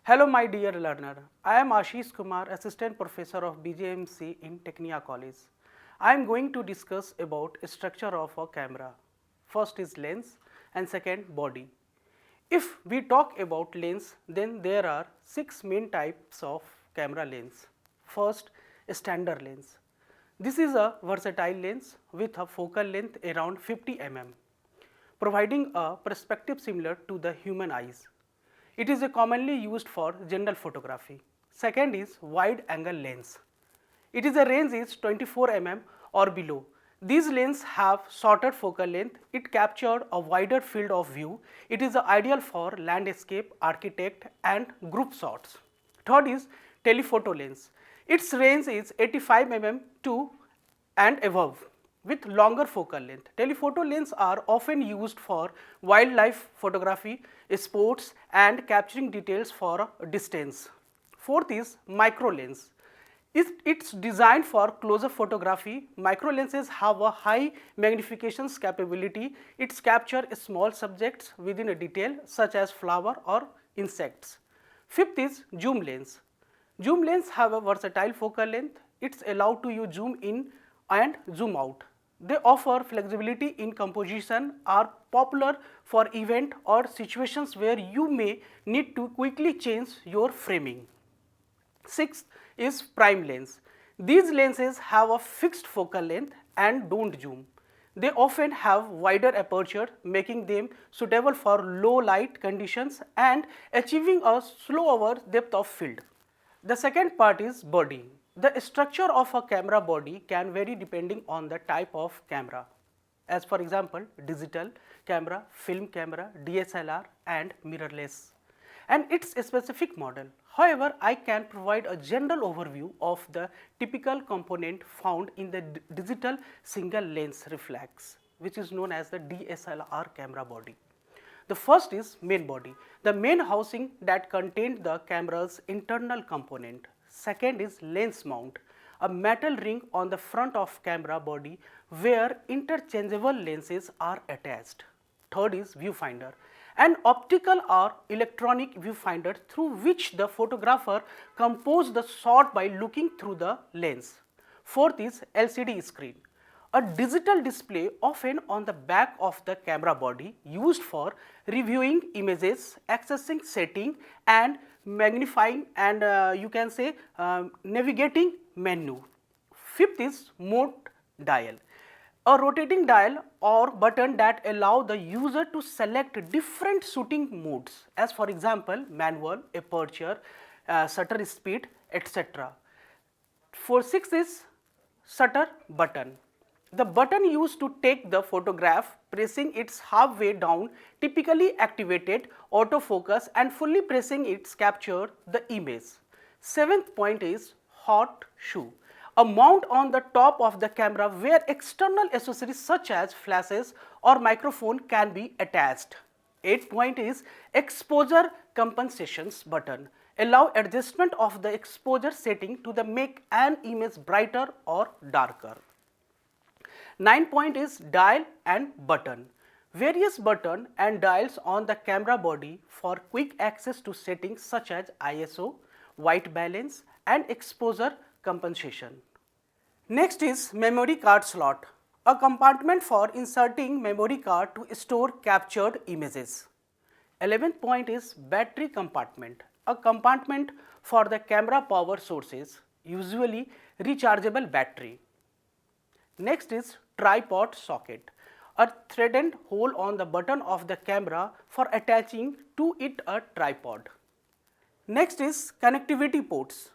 Hello my dear learner, I am Ashish Kumar, Assistant Professor of JMC in Tecnia College. I am going to discuss about structure of a camera. First is lens and second body. If we talk about lens, then there are 6 main types of camera lens. First, standard lens. This is a versatile lens with a focal length around 50 mm, providing a perspective similar to the human eyes. It is commonly used for general photography. Second is wide angle lens. It is a range is 24 mm or below. These lenses have shorter focal length. It captured a wider field of view. It is ideal for landscape, architect and group shots. Third is telephoto lens. Its range is 85 mm to and above with longer focal length. Telephoto lenses are often used for wildlife photography, sports and capturing details for a distance. Fourth is micro lens. It's designed for close-up photography. Micro lenses have a high magnification capability. It captures small subjects within a detail such as flower or insects. Fifth is zoom lens. Zoom lens have a versatile focal length. It's allowed to you zoom in and zoom out. They offer flexibility in composition, are popular for event or situations where you may need to quickly change your framing. Sixth is prime lens. These lenses have a fixed focal length and don't zoom. They often have wider aperture, making them suitable for low light conditions and achieving a slower depth of field. The second part is body. The structure of a camera body can vary depending on the type of camera, as for example digital camera, film camera, DSLR and mirrorless, and its specific model. However, I can provide a general overview of the typical component found in the digital single lens reflex, which is known as the DSLR camera body. The first is main body, the main housing that contains the camera's internal component. Second is lens mount, a metal ring on the front of camera body where interchangeable lenses are attached. Third is viewfinder, an optical or electronic viewfinder through which the photographer composes the shot by looking through the lens. Fourth is LCD screen, a digital display often on the back of the camera body used for reviewing images, accessing setting and magnifying and you can say navigating menu. Fifth is mode dial, a rotating dial or button that allow the user to select different shooting modes, as for example manual, aperture, shutter speed, etc. Sixth is shutter button, the button used to take the photograph. Pressing it halfway down typically activated autofocus and fully pressing it capture the image. Seventh point is hot shoe, a mount on the top of the camera where external accessories such as flashes or microphone can be attached. Eighth point is exposure compensations button, allow adjustment of the exposure setting to make an image brighter or darker. 9th point is dial and button, various button and dials on the camera body for quick access to settings such as ISO, white balance and exposure compensation. Next is memory card slot, a compartment for inserting memory card to store captured images. 11th point is battery compartment, a compartment for the camera power sources, usually rechargeable battery. Next is tripod socket, a threaded hole on the button of the camera for attaching to it a tripod. Next is connectivity ports,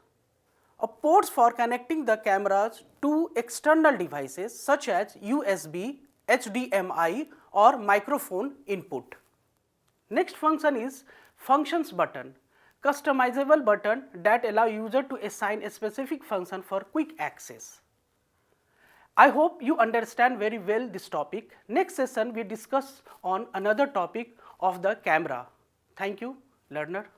a ports for connecting the cameras to external devices such as USB, HDMI or microphone input. Next function is functions button, customizable button that allow user to assign a specific function for quick access. I hope you understand very well this topic. Next session we discuss on another topic of the camera. Thank you, learner.